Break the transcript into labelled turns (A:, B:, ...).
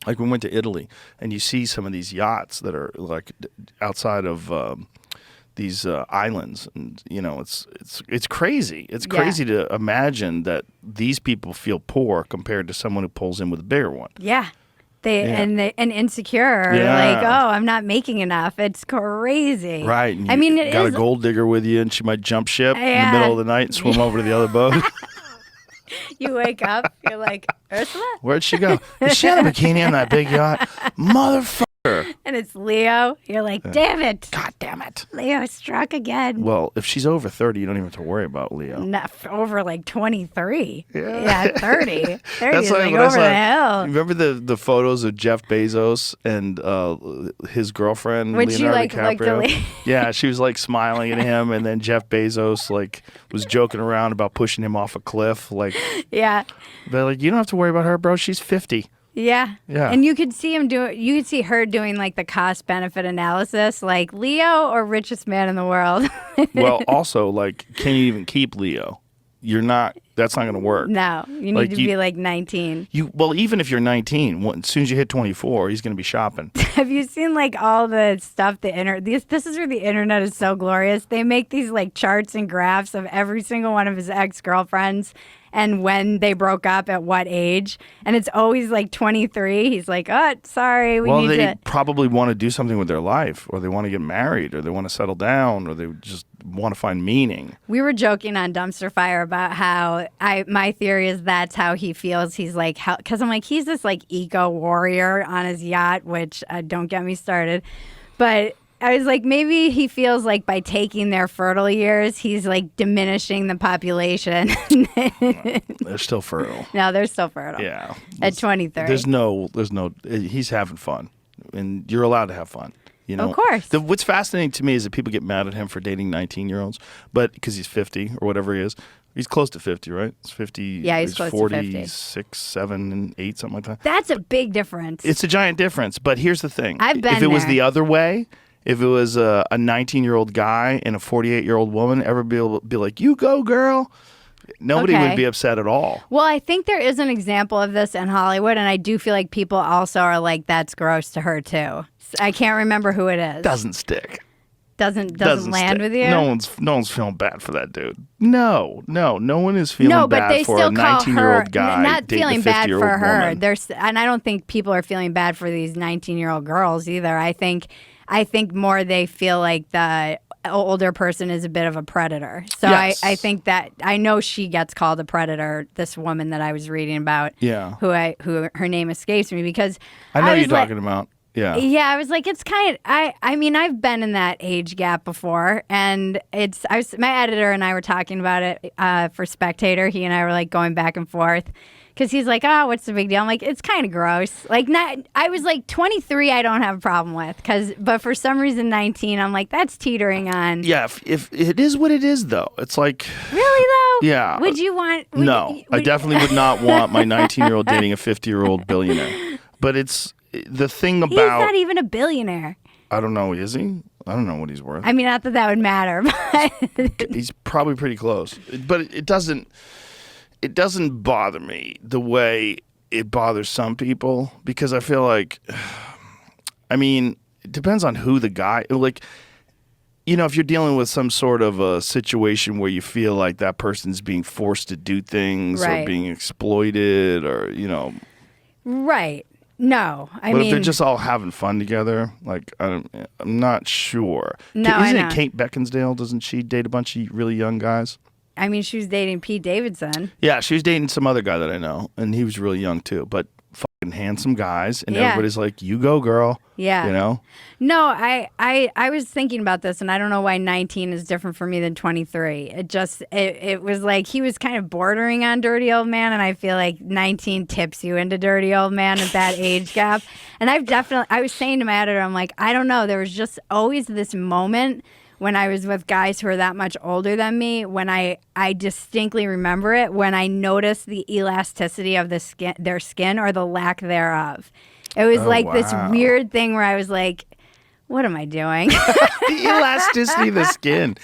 A: Like we went to Italy, and you see some of these yachts that are like outside of these islands, and it's crazy. It's crazy to imagine that these people feel poor compared to someone who pulls in with a bigger one.
B: Yeah. And insecure, like, oh, I'm not making enough. It's crazy.
A: Right. And you got a gold digger with you, and she might jump ship in the middle of the night and swim over to the other boat.
B: You wake up, you're like, Ursula?
A: Where'd she go? Is she on a bikini on that big yacht? Motherfucker.
B: And it's Leo. You're like, damn it.
A: God damn it.
B: Leo struck again.
A: Well, if she's over 30, you don't even have to worry about Leo.
B: Not over like 23.
A: Yeah,
B: 30. 30 is
A: like
B: over the hill.
A: Remember the photos of Jeff Bezos and his girlfriend,
B: Would
A: Leonardo
B: you
A: DiCaprio? Yeah, she was like smiling at him, and then Jeff Bezos like was joking around about pushing him off a cliff. Like,
B: yeah.
A: But like, you don't have to worry about her, bro. She's 50.
B: Yeah.
A: Yeah.
B: And you could see you could see her doing like the cost benefit analysis, like Leo or richest man in the world.
A: Well, also, like, can you even keep Leo? That's not going to work.
B: No, you need to be like 19.
A: Even if you're 19, as soon as you hit 24, he's going to be shopping.
B: Have you seen like all the stuff this is where the internet is so glorious. They make these like charts and graphs of every single one of his ex-girlfriends and when they broke up at what age. And it's always like 23. He's like, oh, sorry,
A: they probably want to do something with their life, or they want to get married, or they want to settle down, or they just want to find meaning.
B: We were joking on Dumpster Fire about how my theory is that's how he feels. He's like, because I'm like, he's this like eco warrior on his yacht, which don't get me started. But I was like, maybe he feels like by taking their fertile years, he's like diminishing the population.
A: They're still fertile.
B: No, they're still fertile.
A: Yeah.
B: At 23.
A: There's no, he's having fun, and you're allowed to have fun. You know,
B: of course.
A: What's fascinating to me is that people get mad at him for dating 19-year-olds, but because he's 50 or whatever he is. He's close to 50, right? It's 50.
B: Yeah, he's close to 50.
A: 46, 7, and 8, something like that.
B: That's a big difference.
A: It's a giant difference, but here's the thing.
B: If
A: it was the other way, if it was a 19-year-old guy and a 48-year-old woman, everybody would be like, you go, girl. Nobody would be upset at all.
B: Well, I think there is an example of this in Hollywood, and I do feel like people also are like, that's gross to her, too. I can't remember who it is.
A: Doesn't stick.
B: Doesn't land with you?
A: No one's feeling bad for that dude. No one is feeling bad for a 19-year-old guy
B: not
A: dating
B: feeling
A: a
B: bad
A: 50-year-old
B: for her.
A: woman.
B: And I don't think people are feeling bad for these 19-year-old girls either. I think more they feel like the older person is a bit of a predator. So
A: yes.
B: I think that I know she gets called a predator. This woman that I was reading about, who her name escapes me because
A: I know you're talking about. Yeah.
B: Yeah, I was like, it's kind of, I mean, I've been in that age gap before, and my editor and I were talking about it for Spectator. He and I were like going back and forth because he's like, oh, what's the big deal? I'm like, it's kind of gross. Like, I was like 23, I don't have a problem with, but for some reason 19, I'm like, that's teetering on.
A: Yeah, if it is what it is, though. It's like.
B: Really, though?
A: Yeah.
B: Would you want.
A: I definitely would not want my 19-year-old dating a 50-year-old billionaire. But it's. The thing about... He's
B: not even a billionaire.
A: I don't know. Is he? I don't know what he's worth.
B: I mean, not that would matter, but...
A: He's probably pretty close. But it doesn't bother me the way it bothers some people, because I feel like... I mean, it depends on who the guy... Like, you know, if you're dealing with some sort of a situation where you feel like that person's being forced to do things or being exploited or, you know...
B: Right. No, I
A: mean,
B: but if
A: they're just all having fun together, like I'm not sure.
B: No,
A: isn't it Kate Beckinsale? Doesn't she date a bunch of really young guys?
B: I mean, she was dating Pete Davidson.
A: Yeah, she was dating some other guy that I know, and he was really young too. But fucking handsome guys, and everybody's like, "You go, girl."
B: Yeah,
A: you know.
B: No, I was thinking about this, and I don't know why 19 is different for me than 23. It was like he was kind of bordering on dirty old man, and I feel like 19 tips you into dirty old man at that age gap. And I was saying to my editor, I'm like, I don't know. There was just always this moment when I was with guys who are that much older than me, when I distinctly remember it, when I noticed the elasticity of their skin or the lack thereof. It was this weird thing where I was like, what am I doing?
A: The elasticity of the skin.